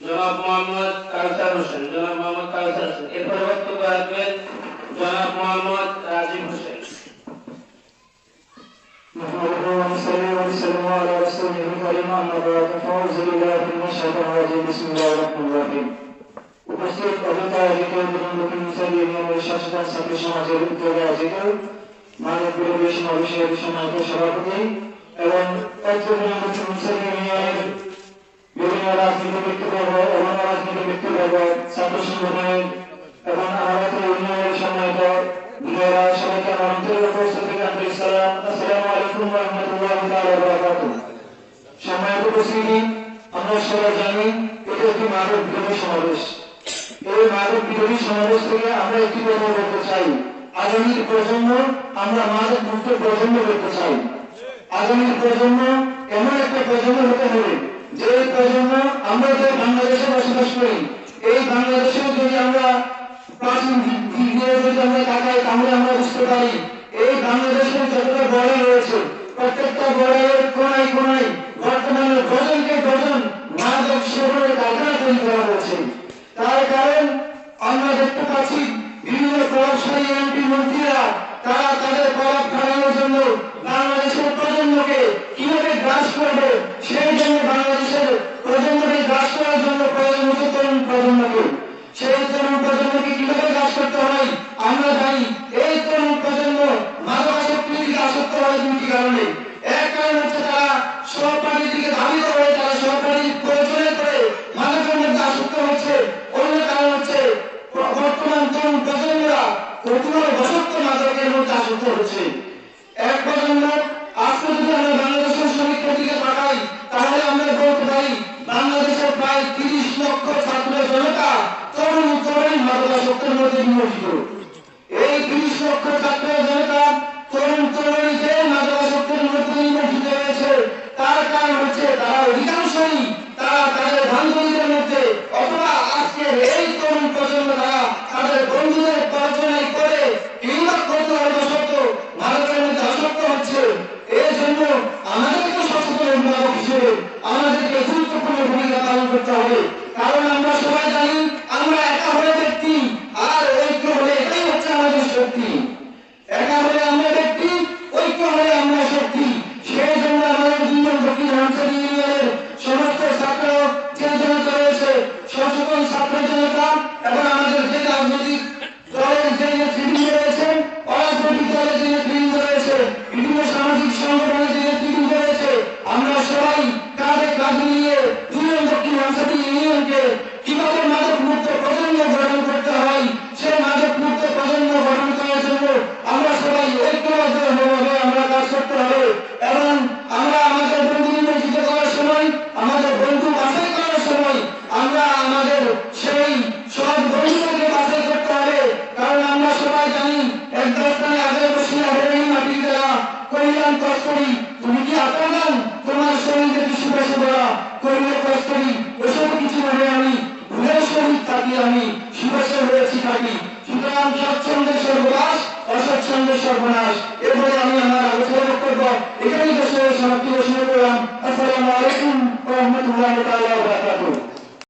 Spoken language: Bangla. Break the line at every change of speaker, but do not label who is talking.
জনাব মোহাম্মদ কাউসার হোসেন। জনাব মোহাম্মদ কাউসার হোসেন। এরপরে বক্তব্য রাখবেন জনাব মোহাম্মদ রাজীব হোসেন।
উপস্থিত অভিজ্ঞতা দক্ষিণ ইউনিয়নের সচেতন ছাত্র সমাজের উদ্যোগে আয়োজিত মানব বিরোধী সমাবেশের সম্মানিত সভাপতি এবং দক্ষিণ ইউনিয়নের বিভিন্ন রাজনৈতিক ব্যক্তিবর্গ এবং অরাজনৈতিক ব্যক্তিবর্গ ছাত্র সংগঠনের এবং আমাদের ইউনিয়নের সম্মানিত ভাইয়েরা সবাইকে আমার আন্তরিক উপস্থিত থেকে আন্তরিক সালাম। আসসালামু আলাইকুম ওয়া রাহমাতুল্লাহি ওয়া বারাকাতুহু। সম্মানিত উপস্থিতি, আমরা সবাই জানি এটা একটি মানব বিরোধী সমাবেশ। এই মাদক বিরোধী সমাবেশ থেকে আমরা একটি কথা বলতে চাই, আগামীর প্রজন্ম আমরা মাদক মুক্ত প্রজন্ম করতে চাই। আগামীর প্রজন্ম এমন একটা প্রজন্ম হতে হবে যে প্রজন্ম আমরা যে বাংলাদেশে বসবাস করি, এই বাংলাদেশে যদি আমরা প্রাচীন দিকে যদি আমরা তাকাই তাহলে আমরা বুঝতে পারি এই বাংলাদেশের যতটা বড় রয়েছে প্রত্যেকটা বড়ের কোনায় কোনায় বর্তমানে ডজনকে ডজন মাদক সেবনের কারখানা তৈরি করা হয়েছে। তার কারণ আমরা দেখতে পাচ্ছি বিভিন্ন প্রভাবশালী এমপি মন্ত্রীরা তারা তাদের প্রভাব খাটানোর জন্য বাংলাদেশের প্রজন্মকে কিভাবে গ্রাস করবে সেই জন্য বাংলাদেশের প্রজন্মকে গ্রাস করার জন্য প্রয়োজন হচ্ছে তরুণ প্রজন্মকে। সেই তরুণ প্রজন্মকে কিভাবে গ্রাস করতে হয় আমরা জানি। এই তরুণ প্রজন্ম মাদকাসক্তির দিকে আসক্ত হয় দুটি কারণে। এক কারণ হচ্ছে তারা সহপাঠীর দিকে ধাবিত হয়ে তারা সহপাঠীর প্রয়োজনে করে মাদকের মধ্যে আসক্ত হচ্ছে। অন্য কারণ হচ্ছে বর্তমান তরুণ প্রজন্মরা কঠিনভাবে বসক্ত মাদকের মধ্যে আসক্ত হচ্ছে। এক প্রজন্ম আজকে যদি আমরা বাংলাদেশের সমীক্ষার দিকে তাকাই তাহলে আমরা বলতে পারি বাংলাদেশের প্রায় ৩০ লক্ষ ছাত্র জনতা তরুণ তরুণী মাদকাসক্তের মধ্যে নিমজ্জিত। এই ৩০ লক্ষ ছাত্র জনতা তরুণ তরুণী যে মাদকাসক্তের মধ্যে নিমজ্জিত হয়েছে তার কারণ হচ্ছে তারা অধিকাংশই তারা তাদের বান্ধবীদের মধ্যে অথবা আজকের এই তরুণ প্রজন্ম তারা তাদের বন্ধুদের পড়াশোনায় করে কিংবা কৌতূহলবশত মাদকের মধ্যে আসক্ত হচ্ছে। এই জন্য আমাদেরকে সচেতন অভিভাবক হিসেবে আমাদেরকে গুরুত্বপূর্ণ ভূমিকা পালন করতে হবে। কারণ আমরা সবাই জানি আমরা একা হলে ব্যক্তি আর ঐক্য হলে এটাই হচ্ছে আমাদের শক্তি। একা হলে আমরা ব্যক্তি, ঐক্য হলে আমরা শক্তি। সেই জন্য আমাদের দক্ষিণ ইউনিয়নের সমস্ত ছাত্র যে জনতা রয়েছে সচেতন ছাত্র জনতা এবং আমাদের যে রাজনৈতিক দলের যে নেতৃবৃন্দ রয়েছেন, অরাজনৈতিক দলের যে নেতৃবৃন্দ রয়েছে, বিভিন্ন সামাজিক সংগঠনের যে নেতৃবৃন্দ রয়েছে, আমরা সবাই কাঁধে কাঁধ মিলিয়ে দক্ষিণ ইউনিয়নকে কিভাবে মাদক মুক্ত প্রজন্ম গঠন করতে হয় সেই মাদক মুক্ত প্রজন্ম গঠন করার জন্য আমরা সবাই ঐক্যবদ্ধভাবে আমরা কাজ করতে হবে। এবং আমরা আমাদের বন্ধু নির্বাচিত করার সময়, আমাদের বন্ধু বাছাই করার সময় আমরা আমাদের সেই সব বন্ধুদেরকে বাছাই করতে হবে। কারণ আমরা সবাই জানি এক দশটানে আগে বসিয়া হয়ে মাটির দেওয়া করিলাম তস্করি, তুমি কি আপনার তোমার শরীরে কি সুবাসে বলা করিলে তস্করি, এসব কিছু নয়। আমি ভুলের সহিত থাকি, আমি সুবাসে হয়েছি থাকি। সুতরাং সৎসঙ্গের সর্বনাশ, অসৎসঙ্গের সর্বনাশ। এরপরে আমি আমার আলোচনা বক্তব্য এখানেই সমাপ্তি ঘোষণা করলাম। আসসালামু আলাইকুম ওয়া রাহমাতুল্লাহি ওয়া বারাকাতুহু।